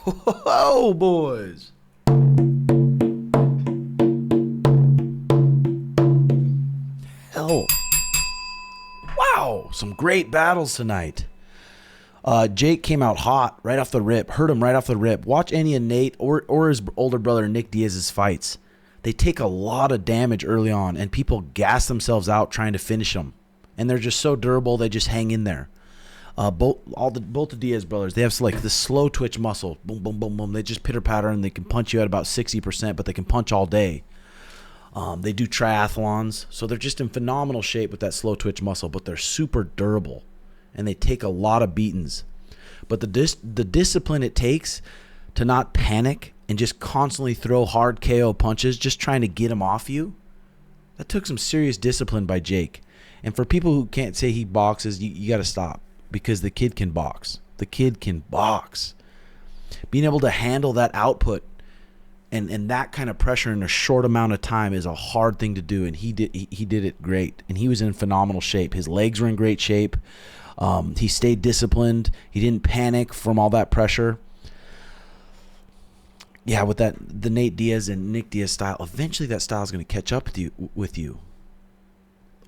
Oh, boys. Hell. Wow, some great battles tonight. Jake came out hot right off the rip. Hurt him right off the rip. Watch any of Nate or his older brother Nick Diaz's fights. They take a lot of damage early on, and people gas themselves out trying to finish them. And they're just so durable, they just hang in there. Both the Diaz brothers, they have like this slow twitch muscle. Boom, boom, boom, boom. They just pitter patter, and they can punch you at about 60%, but they can punch all day. They do triathlons, so they're just in phenomenal shape with that slow twitch muscle, but they're super durable, and they take a lot of beatings. But the discipline it takes to not panic and just constantly throw hard KO punches, just trying to get them off you, that took some serious discipline by Jake. And for people who can't say he boxes, you got to stop, because the kid can box. The kid can box. Being able to handle that output and that kind of pressure in a short amount of time is a hard thing to do, and he did it great. And he was in phenomenal shape. His legs were in great shape. He stayed disciplined. He didn't panic from all that pressure. Yeah, with the Nate Diaz and Nick Diaz style, eventually that style is going to catch up with you.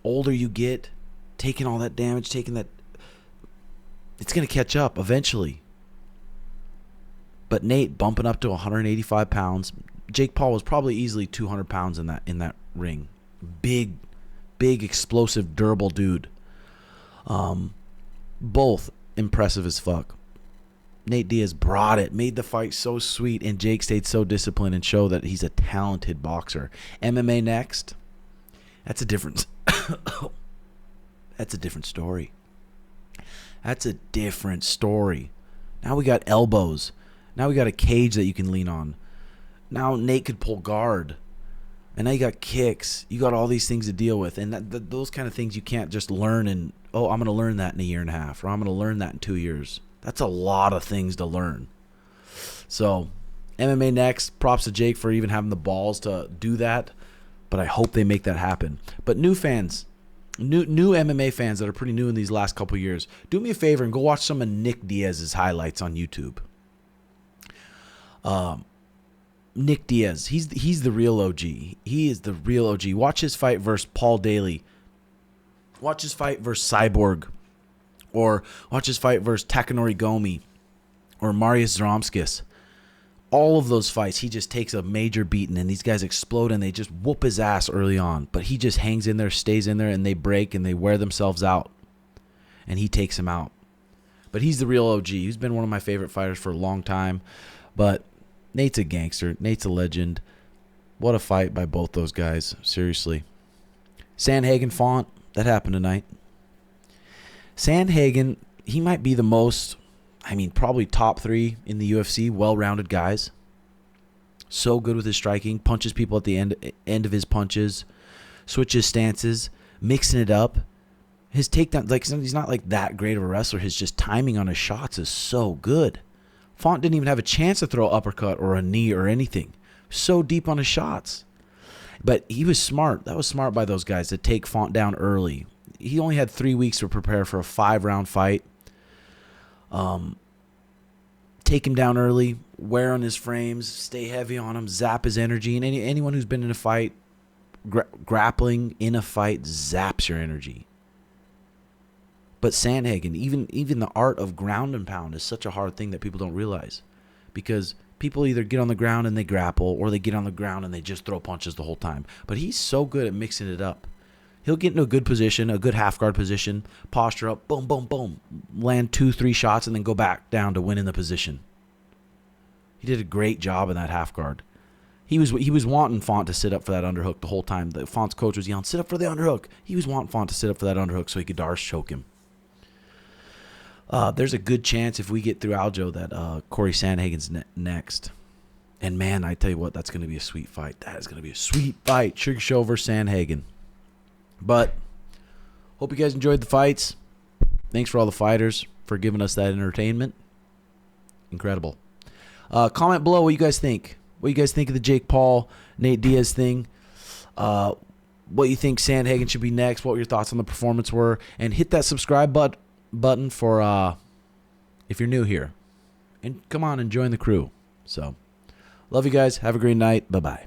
Older you get, taking all that damage, it's going to catch up eventually. But Nate bumping up to 185 pounds. Jake Paul was probably easily 200 pounds in that ring. Big, explosive, durable dude. Both impressive as fuck. Nate Diaz brought it, made the fight so sweet, and Jake stayed so disciplined and showed that he's a talented boxer. MMA next. That's a different That's a different story. That's a different story. Now we got elbows. Now we got a cage that you can lean on. Now Nate could pull guard. And now you got kicks. You got all these things to deal with. And those kind of things you can't just learn and, I'm going to learn that in a year and a half. Or I'm going to learn that in 2 years. That's a lot of things to learn. So, MMA next. Props to Jake for even having the balls to do that. But I hope they make that happen. But new fans, new MMA fans that are pretty new in these last couple years, do me a favor and go watch some of Nick Diaz's highlights on YouTube. Nick Diaz, he's the real OG. He is the real OG. Watch his fight versus Paul Daly. Watch his fight versus Cyborg. Or watch his fight versus Takanori Gomi. Or Marius Zaromskis. All of those fights, he just takes a major beating, and these guys explode, and they just whoop his ass early on. But he just hangs in there, stays in there, and they break, and they wear themselves out. And he takes him out. But he's the real OG. He's been one of my favorite fighters for a long time. But Nate's a gangster. Nate's a legend. What a fight by both those guys. Seriously. Sandhagen Font, that happened tonight. Sandhagen, he might be the most, probably top 3 in the UFC, well-rounded guys. So good with his striking. Punches people at the end of his punches. Switches stances. Mixing it up. His takedown, he's not like that great of a wrestler. His just timing on his shots is so good. Font didn't even have a chance to throw an uppercut or a knee or anything. So deep on his shots. But he was smart. That was smart by those guys to take Font down early. He only had 3 weeks to prepare for a 5-round fight. Take him down early, wear on his frames, stay heavy on him, zap his energy. And anyone who's been in a fight, grappling in a fight, zaps your energy. But Sandhagen, even the art of ground and pound is such a hard thing that people don't realize. Because people either get on the ground and they grapple, or they get on the ground and they just throw punches the whole time. But he's so good at mixing it up. He'll get into a good position, a good half guard position, posture up, boom, boom, boom, land 2-3 shots, and then go back down to win in the position. He did a great job in that half guard. He was wanting Font to sit up for that underhook the whole time. The Font's coach was yelling, "Sit up for the underhook." He was wanting Font to sit up for that underhook so he could Darce choke him. There's a good chance if we get through Aljo that Corey Sandhagen's next. And man, I tell you what, that's going to be a sweet fight. That is going to be a sweet fight. Sugar Show versus Sandhagen. But hope you guys enjoyed the fights. Thanks for all the fighters for giving us that entertainment. Incredible. Comment below what you guys think. What you guys think of the Jake Paul, Nate Diaz thing. What you think Sandhagen should be next. What your thoughts on the performance were. And hit that subscribe button for if you're new here. and come on and join the crew. So, love you guys. Have a great night. Bye-bye.